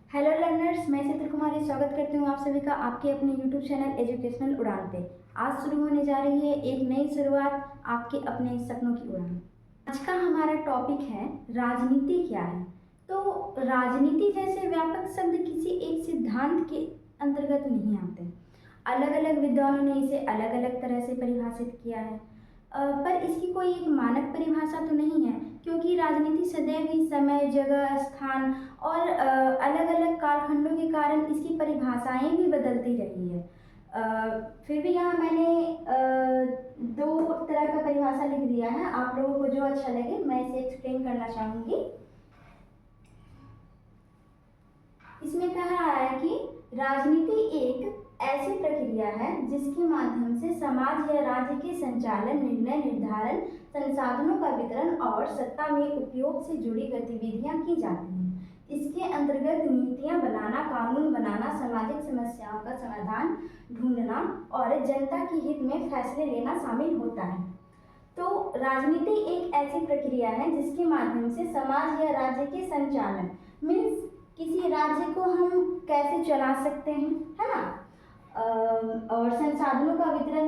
Hello learners, मैं चित्र कुमारी स्वागत करती हूँ आप सभी का आपके अपने यूट्यूब चैनल एजुकेशनल उड़ान पे। आज शुरू होने जा रही है एक नई शुरुआत आपके अपने सपनों की उड़ान। आज का हमारा टॉपिक है राजनीति क्या है। तो राजनीति जैसे व्यापक शब्द किसी एक सिद्धांत के अंतर्गत नहीं आते। अलग अलग विद्वानों ने इसे अलग अलग तरह से परिभाषित किया है, पर इसकी कोई एक मानक परिभाषा तो नहीं है, क्योंकि राजनीति सदैव ही समय, जगह, स्थान और अलग अलग कालखंडों के कारण इसकी परिभाषाएं भी बदलती रही है। फिर भी यहाँ मैंने दो तरह का परिभाषा लिख दिया है। आप लोगों को जो अच्छा लगे मैं इसे एक्सप्लेन करना चाहूँगी। इसमें कहा रहा है कि राजनीति एक ऐसी प्रक्रिया है जिसके माध्यम से समाज या राज्य के संचालन, निर्णय निर्धारण, संसाधनों का वितरण और सत्ता में उपयोग से जुड़ी गतिविधियां की जाती हैं। इसके अंतर्गत नीतियां बनाना, कानून बनाना, सामाजिक समस्याओं का समाधान ढूंढना और जनता के हित में फैसले लेना शामिल होता है। तो राजनीति एक ऐसी प्रक्रिया है जिसके माध्यम से समाज या राज्य के संचालन, मीन्स किसी राज्य को हम कैसे चला सकते हैं, है ना, और संसाधनों का वितरण,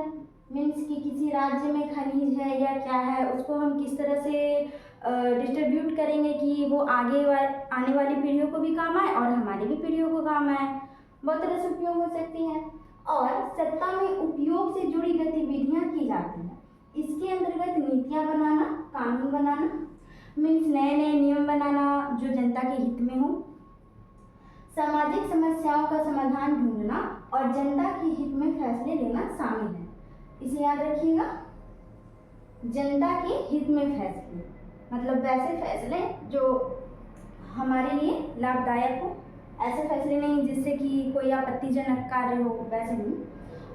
मीन्स कि किसी राज्य में खनिज है या क्या है, उसको हम किस तरह से डिस्ट्रीब्यूट करेंगे कि वो आने वाली पीढ़ियों को भी काम आए और हमारी भी पीढ़ियों को काम आए। बहुत तरह से उपयोग हो सकती हैं। और सत्ता में उपयोग से जुड़ी गतिविधियां की जाती हैं। इसके अंतर्गत नीतियां बनाना, कानून बनाना, मीन्स नए नए नियम बनाना जो जनता के हित में हो, सामाजिक समस्याओं का समाधान ढूंढना और जनता के हित में फैसले लेना शामिल है। इसे याद रखिएगा, जनता के हित में फैसले मतलब वैसे फैसले जो हमारे लिए लाभदायक हो, ऐसे फैसले नहीं जिससे कि कोई आपत्तिजनक कार्य हो, वैसे नहीं।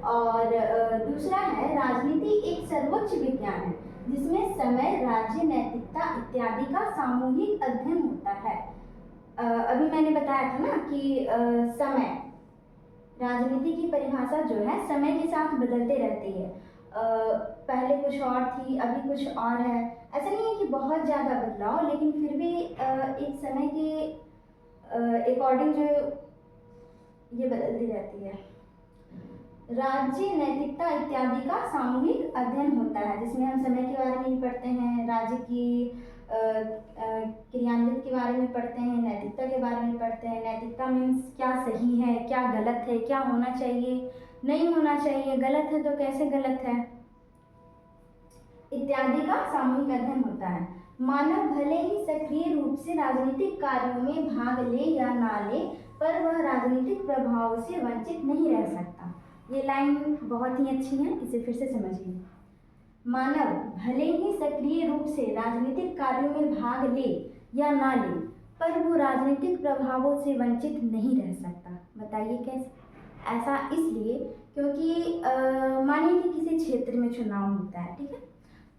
और दूसरा है राजनीति एक सर्वोच्च विज्ञान है जिसमें समय, राज्य, नैतिकता इत्यादि का सामूहिक अध्ययन होता है। अभी मैंने बताया था ना कि समय, राजनीति की परिभाषा जो है समय के साथ बदलते रहती है। पहले कुछ और थी, अभी कुछ और है। ऐसा नहीं है कि बहुत ज़्यादा बदलाव, लेकिन फिर भी एक समय के अकॉर्डिंग जो ये बदलती रहती है। राज्य, नैतिकता इत्यादि का सामूहिक अध्ययन होता है जिसमें हम समय के बारे में भी पढ़ते हैं, राज्य की क्रियान्वित के बारे में पढ़ते हैं, नैतिकता के बारे में पढ़ते हैं। नैतिकता मीन्स क्या सही है, क्या गलत है, क्या होना चाहिए, नहीं होना चाहिए, गलत है तो कैसे गलत है, इत्यादि का सामूहिक अध्ययन होता है। मानव भले ही सक्रिय रूप से राजनीतिक कार्यों में भाग ले या ना ले, पर वह राजनीतिक प्रभाव से वंचित नहीं रह सकता। ये लाइन बहुत ही अच्छी है, इसे फिर से समझिए। मानव भले ही सक्रिय रूप से राजनीतिक कार्यों में भाग ले या ना ले, पर वो राजनीतिक प्रभावों से वंचित नहीं रह सकता। बताइए कैसे? ऐसा इसलिए क्योंकि मानिए कि किसी क्षेत्र में चुनाव होता है, ठीक है,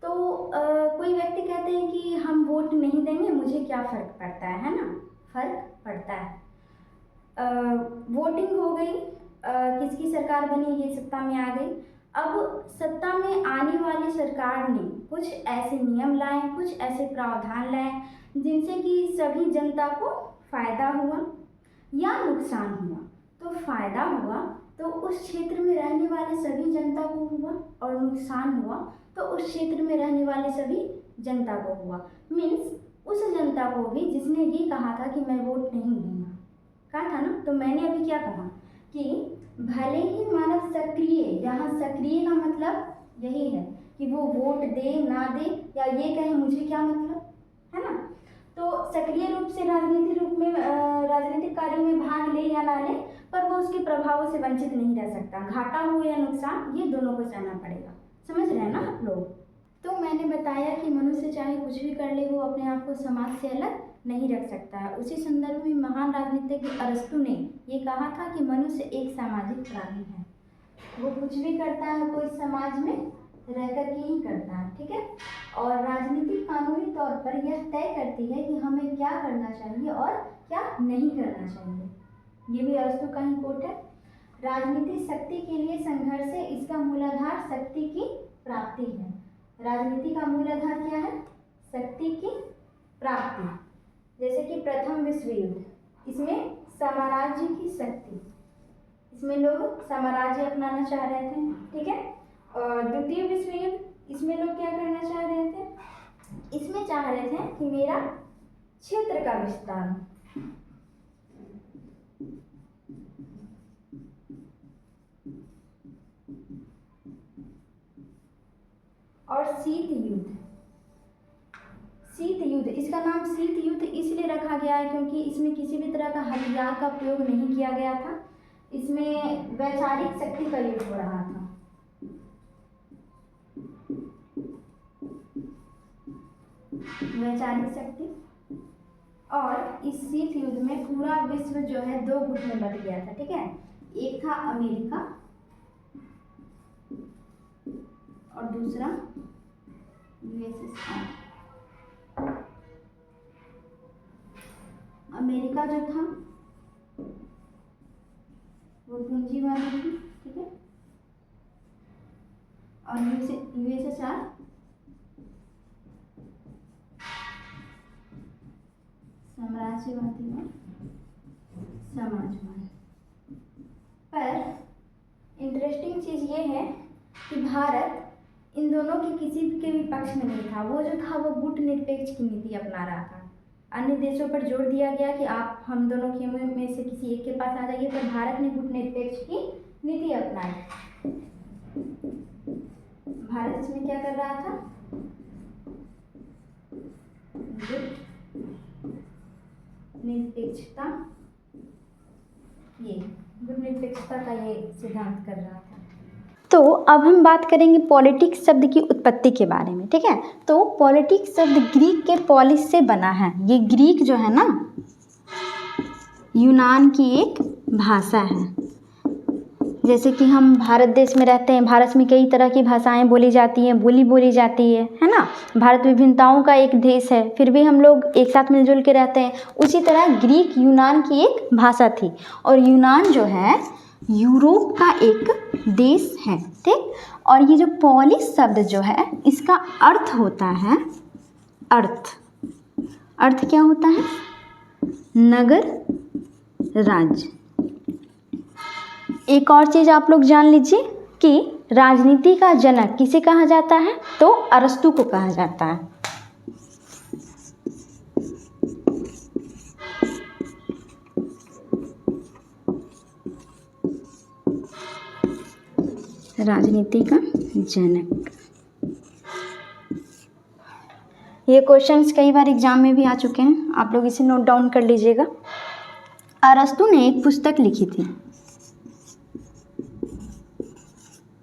तो कोई व्यक्ति कहते हैं कि हम वोट नहीं देंगे, मुझे क्या फ़र्क पड़ता है ना, फ़र्क पड़ता है। वोटिंग हो गई, किसकी सरकार बनी, ये सत्ता में आ गई। अब सत्ता में आने वाली सरकार ने कुछ ऐसे नियम लाए, कुछ ऐसे प्रावधान लाए जिनसे कि सभी जनता को फ़ायदा हुआ या नुकसान हुआ। तो फ़ायदा हुआ तो उस क्षेत्र में रहने वाले सभी जनता को हुआ, और नुकसान हुआ तो उस क्षेत्र में रहने वाले सभी जनता को हुआ। मीन्स उस जनता को भी जिसने ये कहा था कि मैं वोट नहीं दूंगा, कहा था ना, तो मैंने अभी क्या कहा कि भले ही मानव सक्रिय, यहाँ सक्रिय का मतलब यही है कि वो वोट दे ना दे या ये कहे मुझे क्या मतलब, है ना, तो सक्रिय रूप से राजनीतिक कार्यों में भाग ले या ना ले, पर वो उसके प्रभावों से वंचित नहीं रह सकता। घाटा हो या नुकसान, ये दोनों को सहना पड़ेगा। समझ रहे हैं ना आप लोग? तो मैंने बताया कि मनुष्य चाहे कुछ भी कर ले, वो अपने आप को समाज से अलग नहीं रख सकता है। उसी संदर्भ में महान राजनीतिज्ञ अरस्तु ने ये कहा था कि मनुष्य एक सामाजिक प्राणी है। वो कुछ भी करता है कोई समाज में रह कर के ही करता है, ठीक है। और राजनीति कानूनी तौर पर यह तय करती है कि हमें क्या करना चाहिए और क्या नहीं करना चाहिए। ये भी अरस्तु का ही कोट है। राजनीति शक्ति के लिए संघर्ष है, इसका मूलाधार शक्ति की प्राप्ति है। राजनीति का मूलाधार क्या है? शक्ति की प्राप्ति। जैसे कि प्रथम विश्व युद्ध, इसमें साम्राज्य की शक्ति, इसमें लोग साम्राज्य अपनाना चाह रहे थे, ठीक है। और द्वितीय विश्व युद्ध, इसमें लोग क्या करना चाह रहे थे, इसमें चाह रहे थे कि मेरा क्षेत्र का विस्तार। और शीत युद्ध, शीत युद्ध, इसका नाम शीत युद्ध इसलिए रखा गया है क्योंकि इसमें किसी भी तरह का हथियार का प्रयोग नहीं किया गया था, इसमें वैचारिक शक्ति का युद्ध हो रहा था। वैचारिक शक्ति। और इस शीत युद्ध में पूरा विश्व जो है दो गुट में बट गया था, ठीक है। एक था अमेरिका और दूसरा यूएसएसआर। अमेरिका जो था वो पूंजीवादी थी, ठीक है। और यूएसएसआर साम्राज्यवादी और समाजवादी। पर इंटरेस्टिंग चीज़ ये है कि भारत इन दोनों के किसी के भी पक्ष में नहीं था। वो जो था वो गुट निरपेक्ष की नीति अपना रहा था। अन्य देशों पर जोर दिया गया कि आप हम दोनों के में से किसी एक के पास आ जाइए, पर भारत ने गुट निरपेक्ष की नीति अपनाई। भारत इसमें क्या कर रहा था, गुट निरपेक्षता, ये गुट निरपेक्षता का ये सिद्धांत कर रहा था। तो अब हम बात करेंगे पॉलिटिक्स शब्द की उत्पत्ति के बारे में, ठीक है। तो पॉलिटिक्स शब्द ग्रीक के पॉलिस से बना है। ये ग्रीक जो है ना, यूनान की एक भाषा है। जैसे कि हम भारत देश में रहते हैं, भारत में कई तरह की भाषाएं बोली जाती हैं, बोली जाती है ना। भारत विभिन्नताओं का एक देश है, फिर भी हम लोग एक साथ मिलजुल के रहते हैं। उसी तरह ग्रीक यूनान की एक भाषा थी। और यूनान जो है यूरोप का एक देश है, ठीक। और ये जो पॉलिस शब्द जो है इसका अर्थ होता है, अर्थ क्या होता है, नगर राज्य। एक और चीज़ आप लोग जान लीजिए कि राजनीति का जनक किसे कहा जाता है, तो अरस्तु को कहा जाता है। राजनीति का जनक। ये क्वेश्चंस कई बार एग्जाम में भी आ चुके हैं, आप लोग इसे नोट डाउन कर लीजिएगा। अरस्तु ने एक पुस्तक लिखी थी।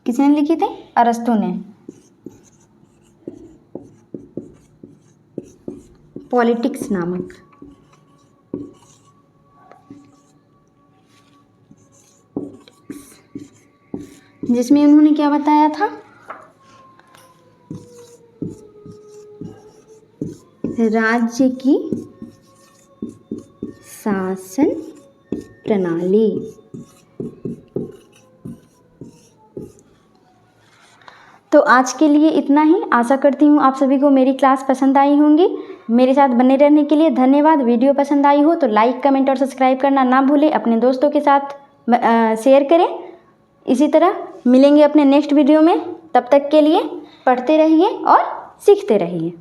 किसने लिखी थी? अरस्तु ने। पॉलिटिक्स नामक। जिसमें उन्होंने क्या बताया था, राज्य की शासन प्रणाली। तो आज के लिए इतना ही। आशा करती हूँ आप सभी को मेरी क्लास पसंद आई होंगी। मेरे साथ बने रहने के लिए धन्यवाद। वीडियो पसंद आई हो तो लाइक, कमेंट और सब्सक्राइब करना ना भूलें। अपने दोस्तों के साथ शेयर करें। इसी तरह मिलेंगे अपने नेक्स्ट वीडियो में। तब तक के लिए पढ़ते रहिए और सीखते रहिए।